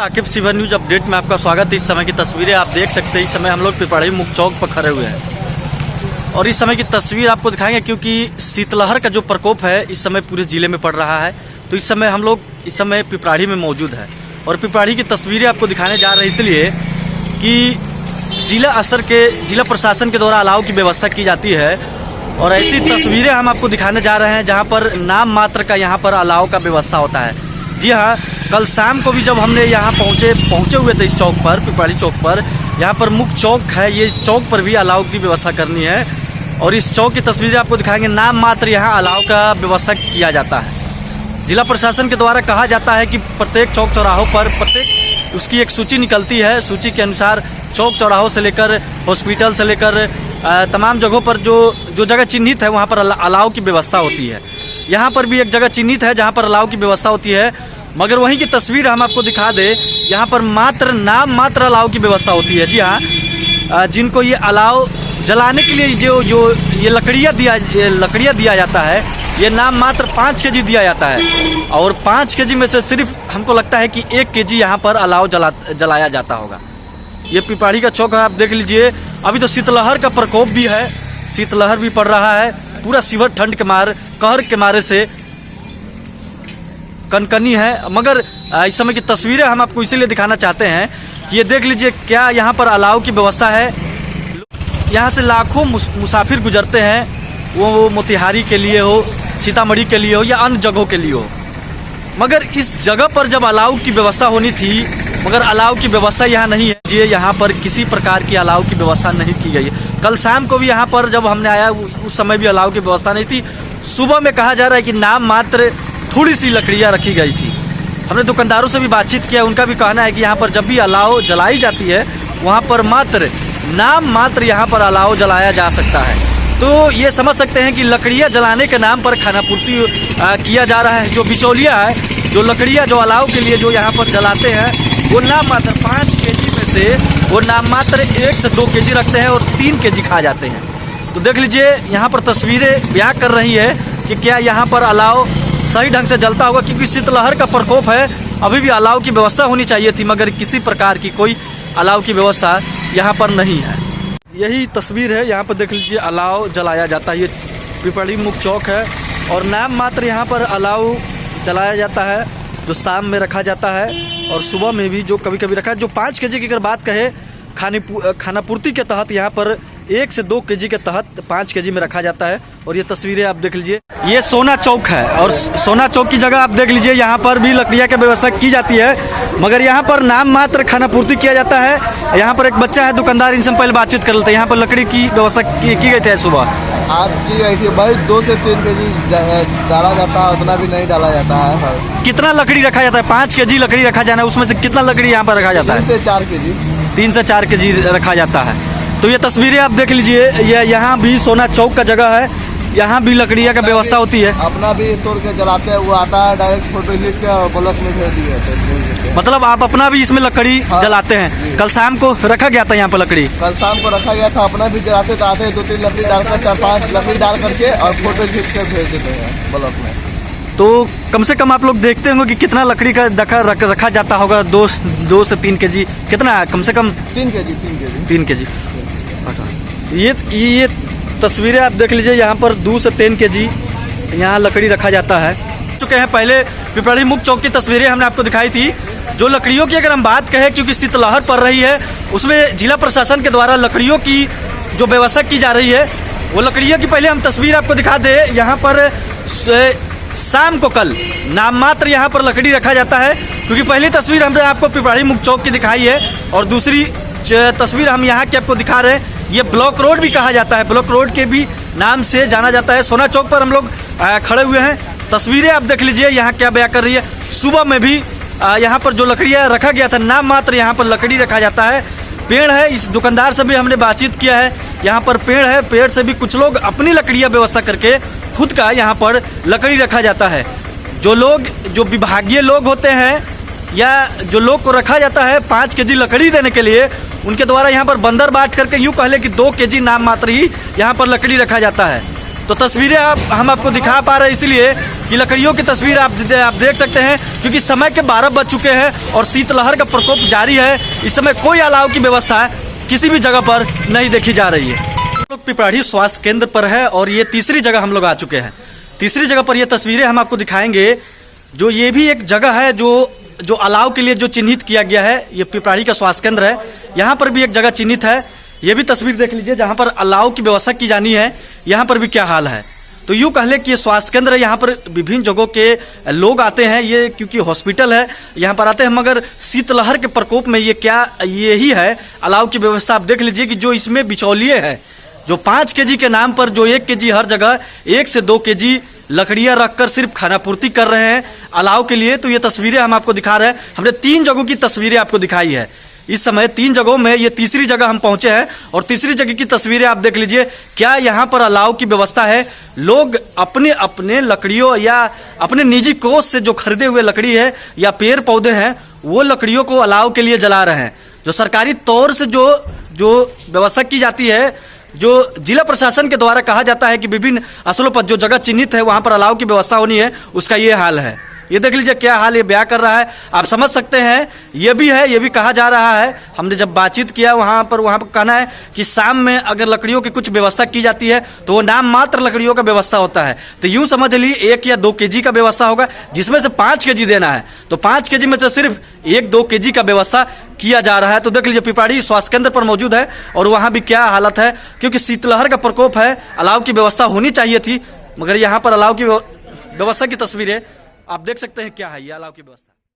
Aqib सिवर news update में आपका स्वागत है। इस समय की तस्वीरें आप देख सकते हैं। इस समय हम लोग पिपराड़ी मुख्य चौक पर खड़े हुए हैं और इस समय की तस्वीर आपको दिखाएंगे क्योंकि शीतलहर का जो प्रकोप है इस समय पूरे जिले में पड़ रहा है। तो इस समय हम लोग इस समय पिपराड़ी में मौजूद है और पिपराड़ी की तस्वीरें आपको दिखाने जा रहे हैं इसलिए कि जिला प्रशासन के द्वारा अलाव की व्यवस्था की जाती है और ऐसी तस्वीरें हम आपको दिखाने जा रहे हैं जहां पर नाम मात्र का यहां पर अलाव का व्यवस्था होता है। जी हाँ, कल शाम को भी जब हमने यहाँ पहुँचे हुए थे इस चौक पर, पिपराड़ी चौक पर, यहाँ पर मुख्य चौक है, ये इस चौक पर भी अलाव की व्यवस्था करनी है और इस चौक की तस्वीरें आपको दिखाएंगे। नाम मात्र यहाँ अलाव का व्यवस्था किया जाता है। जिला प्रशासन के द्वारा कहा जाता है कि प्रत्येक चौक चौराहों पर प्रत्येक उसकी एक सूची निकलती है। सूची के अनुसार चौक चौराहों से लेकर हॉस्पिटल से लेकर तमाम जगहों पर जो जगह चिन्हित है वहाँ पर अलाव की व्यवस्था होती है। यहाँ पर भी एक जगह चिन्हित है जहाँ पर अलाव की व्यवस्था होती है, मगर वहीं की तस्वीर हम आपको दिखा दे। यहाँ पर नाम मात्र अलाव की व्यवस्था होती है। जी हाँ, जिनको ये अलाव जलाने के लिए जो ये लकड़ियाँ दिया जाता है, ये नाम मात्र 5 केजी दिया जाता है और 5 केजी में से सिर्फ हमको लगता है कि 1 केजी यहाँ पर अलाव जलाया जाता होगा। ये पिपराड़ी का चौक है, आप देख लीजिए। अभी तो शीतलहर का प्रकोप भी है, शीतलहर भी पड़ रहा है। पूरा शिवर ठंड के कहर के मारे से कनकनी है, मगर इस समय की तस्वीरें हम आपको इसीलिए दिखाना चाहते हैं कि ये देख लीजिए क्या यहाँ पर अलाव की व्यवस्था है। यहाँ से लाखों मुसाफिर गुजरते हैं, वो मोतिहारी के लिए हो, सीतामढ़ी के लिए हो या अन्य जगहों के लिए हो, मगर इस जगह पर जब अलाव की व्यवस्था होनी थी, मगर अलाव की व्यवस्था यहाँ नहीं है। जी, यहाँ पर किसी प्रकार की अलाव की व्यवस्था नहीं की गई है। कल शाम को भी यहाँ पर जब हमने आया उस समय भी अलाव की व्यवस्था नहीं थी। सुबह में कहा जा रहा है कि नाम मात्र थोड़ी सी लकड़ियाँ रखी गई थी। हमने दुकानदारों से भी बातचीत किया, उनका भी कहना है कि यहाँ पर जब भी अलाव जलाई जाती है वहाँ पर नाम मात्र यहाँ पर अलाव जलाया जा सकता है। तो ये समझ सकते हैं कि लकड़ियाँ जलाने के नाम पर खानापूर्ति किया जा रहा है। जो बिचौलिया है, जो लकड़ियाँ जो अलाव के लिए जो यहाँ पर जलाते हैं, वो नाम मात्र 5 केजी में से वो नाम मात्र 1 से 2 केजी रखते हैं और 3 केजी खा जाते हैं। तो देख लीजिए यहाँ पर तस्वीरें बयां कर रही है कि क्या यहाँ पर अलाव सही ढंग से जलता होगा, क्योंकि शीतलहर का प्रकोप है। अभी भी अलाव की व्यवस्था होनी चाहिए थी, मगर किसी प्रकार की कोई अलाव की व्यवस्था यहाँ पर नहीं है। यही तस्वीर है, यहाँ पर देख लीजिए अलाव जलाया जाता है। ये पिपराड़ी मुख्य चौक है और नाम मात्र यहाँ पर अलाव जलाया जाता है, जो शाम में रखा जाता है और सुबह में भी जो कभी कभी रखा है। जो 5 केजी की अगर बात कहे खानापूर्ति के तहत यहाँ पर 1 से 2 केजी के तहत 5 केजी में रखा जाता है। और ये तस्वीरें आप देख लीजिए, ये सोना चौक है और सोना चौक की जगह आप देख लीजिए, यहाँ पर भी लकड़ियाँ की व्यवस्था की जाती है, मगर यहाँ पर नाम मात्र खानापूर्ति किया जाता है। यहाँ पर एक बच्चा है दुकानदार, इनसे हम पहले बातचीत कर लेते हैं। यहाँ पर लकड़ी की व्यवस्था की गई थी सुबह, आज की गई थी भाई। 2 से 3 केजी डाला जाता है, उतना भी नहीं डाला जाता है। कितना लकड़ी रखा जाता है? 5 केजी लकड़ी रखा जाना है, उसमें से कितना लकड़ी यहाँ पर रखा जाता है? 3 से 4 केजी। 3 से 4 केजी रखा जाता है। तो ये तस्वीरें आप देख लीजिए, ये यहाँ भी सोना चौक का जगह है, यहाँ भी लकड़ियाँ का व्यवस्था होती है। अपना भी तोड़ के जलाते हैं, वो आता है डायरेक्ट फोटो खींच के और ब्लॉक में भेज दिए। मतलब आप अपना भी इसमें लकड़ी जलाते हैं? कल शाम को रखा गया था यहाँ पर लकड़ी, कल शाम को रखा गया था। अपना भी जलाते तो आते 2-3 लकड़ी डालकर 4-5 लकड़ी डाल करके और फोटो खींच कर भेज देते हैं ब्लॉक में। तो कम से कम आप लोग देखते होंगे कि कितना लकड़ी का रखा जाता होगा। 2 से 3 केजी कितना? कम से कम 3 केजी। 3 केजी। ये तस्वीरें आप देख लीजिए, यहाँ पर 2 से 3 केजी यहाँ लकड़ी रखा जाता है। चुके हैं पहले पिपराड़ी मुख्य चौक की तस्वीरें हमने आपको दिखाई थी। जो लकड़ियों की अगर हम बात कहें, क्योंकि शीतलहर पड़ रही है, उसमें जिला प्रशासन के द्वारा लकड़ियों की जो व्यवस्था की जा रही है, वो लकड़ियों की पहले हम तस्वीर आपको दिखा दें। यहाँ पर शाम को कल नाम मात्र यहाँ पर लकड़ी रखा जाता है, क्योंकि पहली तस्वीर हमने आपको पिपराड़ी मुख्य चौक की दिखाई है और दूसरी तस्वीर हम यहाँ की आपको दिखा रहे हैं। ये ब्लॉक रोड भी कहा जाता है, ब्लॉक रोड के भी नाम से जाना जाता है। सोना चौक पर हम लोग खड़े हुए हैं। तस्वीरें आप देख लीजिए यहाँ क्या बयां कर रही है। सुबह में भी यहाँ पर जो लकड़ियाँ रखा गया था, नाम मात्र यहाँ पर लकड़ी रखा जाता है। पेड़ है, इस दुकानदार से भी हमने बातचीत किया है। यहाँ पर पेड़ है, पेड़ से भी कुछ लोग अपनी लकड़ियाँ व्यवस्था करके खुद का यहाँ पर लकड़ी रखा जाता है। जो विभागीय लोग होते हैं या जो लोग को रखा जाता है 5 केजी लकड़ी देने के लिए, उनके द्वारा यहाँ पर बंदर बांट करके यूँ कह ले कि 2 केजी नाम मात्र ही यहाँ पर लकड़ी रखा जाता है। तो तस्वीरें हम आपको दिखा पा रहे हैं इसलिए कि लकड़ियों की तस्वीर आप देख सकते हैं, क्योंकि समय के 12 बज चुके हैं और शीतलहर का प्रकोप जारी है। इस समय कोई अलाव की व्यवस्था किसी भी जगह पर नहीं देखी जा रही है। हम लोग पिपराढ़ी स्वास्थ्य केंद्र पर है और ये तीसरी जगह हम लोग आ चुके हैं। तीसरी जगह पर ये तस्वीरें हम आपको दिखाएंगे, जो ये भी एक जगह है जो अलाव के लिए जो चिन्हित किया गया है। ये पिपराढ़ी का स्वास्थ्य केंद्र है, यहाँ पर भी एक जगह चिन्हित है। ये भी तस्वीर देख लीजिए जहाँ पर अलाव की व्यवस्था की जानी है, यहाँ पर भी क्या हाल है। तो यूँ कह लें कि ये स्वास्थ्य केंद्र है, यहाँ पर विभिन्न जगहों के लोग आते हैं। ये क्योंकि हॉस्पिटल है, यहाँ पर आते हैं, मगर शीतलहर के प्रकोप में यही है अलाव की व्यवस्था। आप देख लीजिए कि जो इसमें बिचौलिए है, जो 5 केजी के नाम पर जो 1 केजी हर जगह 1 से 2 केजी लकड़ियां रखकर सिर्फ खाना पूर्ति कर रहे हैं अलाव के लिए। तो ये तस्वीरें हम आपको दिखा रहे हैं। हमने 3 जगहों की तस्वीरें आपको दिखाई है। इस समय 3 जगहों में ये तीसरी जगह हम पहुंचे हैं और तीसरी जगह की तस्वीरें आप देख लीजिए। क्या यहाँ पर अलाव की व्यवस्था है? लोग अपने अपने लकड़ियों या अपने निजी कोष से जो खरीदे हुए लकड़ी है या पेड़ पौधे हैं, वो लकड़ियों को अलाव के लिए जला रहे हैं। जो सरकारी तौर से जो व्यवस्था की जाती है, जो जिला प्रशासन के द्वारा कहा जाता है कि विभिन्न स्थलों पर जो जगह चिन्हित है वहां पर अलाव की व्यवस्था होनी है, उसका ये हाल है। ये देख लीजिए क्या हाल ये बयां कर रहा है, आप समझ सकते हैं। ये भी कहा जा रहा है। हमने जब बातचीत किया वहां पर कहना है कि शाम में अगर लकड़ियों की कुछ व्यवस्था की जाती है तो वो नाम मात्र लकड़ियों का व्यवस्था होता है। तो यूं समझ लीजिए 1 या 2 केजी का व्यवस्था होगा, जिसमें से 5 केजी देना है। तो 5 केजी में से सिर्फ 1-2 केजी का व्यवस्था किया जा रहा है। तो देख लीजिए पिपराढ़ी स्वास्थ्य केंद्र पर मौजूद है और वहां भी क्या हालत है, क्योंकि शीतलहर का प्रकोप है। अलाव की व्यवस्था होनी चाहिए थी, मगर यहाँ पर अलाव की व्यवस्था की तस्वीरें आप देख सकते हैं। क्या है ये अलाव की व्यवस्था।